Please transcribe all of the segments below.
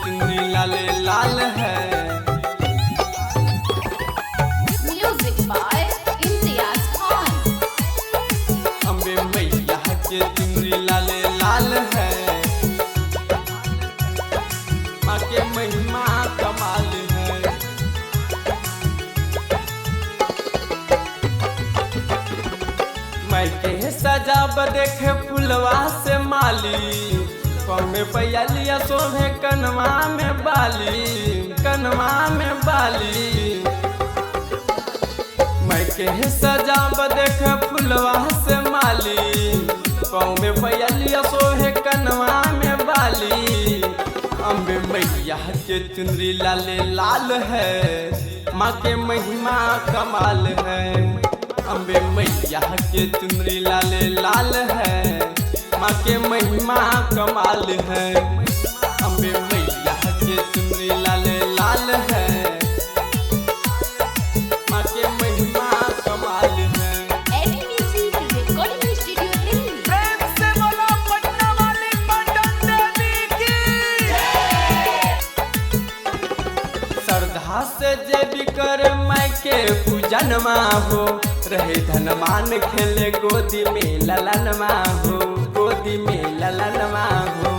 चुनरी लाले लाल है। Music by Imtiaz Khan। Ambe मैया के चुनरी लाले लाल है। माँ के महिमा कमाल है। मैं के सजाब देखे फुलवा से माली, में पैलिया सोहे कनवा में बाली, कनवा में बाली। मैं के सजाब देख फुलवा से माली, में पैलिया सोहे कनवा में बाली। अम्बे मैया के चुनरी लाले लाल है। माँ के महिमा कमाल है। अम्बे मैया के चुनरी लाले लाल है। माँ के महिमा कमाल है। अम्बे मैया के चुनरी लाले लाल है। माँ के महिमा कमाल है। Eddie Music Recording Studio Delhi. प्रेम से बोलो पटना वाली पटन देवी की। श्रद्धा से जे भी कर माई के पूजनमा हो, रहे धनमान खेले गोदी में ललनमा हो, गोदी में ललनमा हो।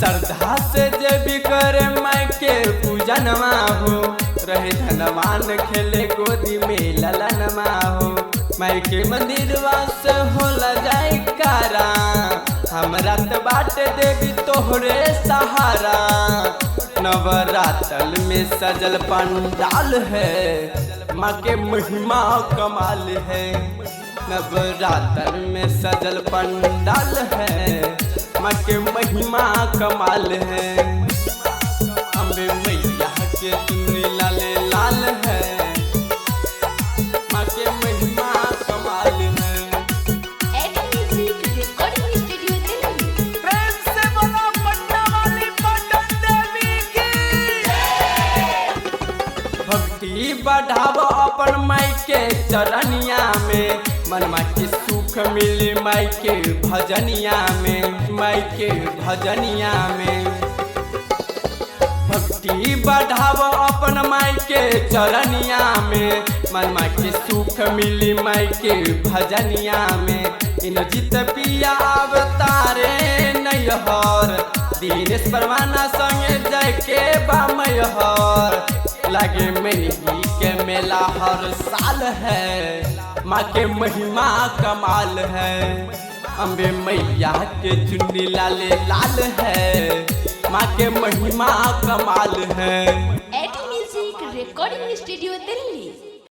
श्रद्धा से जे भी करे माई के पूजनमा हो, रहे धनमान खेले गोदी में ललनमा हो। माई के मंदिरवा से होला जाए कारा, हमरा त बाटे देवी तोहरे सहारा। नवरातल में सजल पंडाल है। माँ के महिमा कमाल है। नवरात्र में सजल पंडाल है। माँ के महिमा कमाल है। अम्बे मैया के चुनरी लाले लाल है। माँ के महिमा कमाल है। Eddie Music Recording Studio Delhi. प्रेम से बोलो पटना वाली पटन देवी की। भक्ति बढ़ाव अपन माई के चरनिया में, मनमा के सुख मिली माई के भजनिया में, माई के भजनिया में। भक्ति बढ़ाव अपन माई के चरनिया में, मनमा के सुख मिली माई के भजनिया में। इन जित पिया अवतारे नैहर, दिनेश परवाना संगे जय के बामयहर। लागे मेरी के मेला हर साल है। माँ के महिमा कमाल है। अम्बे मैया के चुन्नी लाले लाल है। माँ के महिमा कमाल है। Eddie Music Recording Studio Delhi.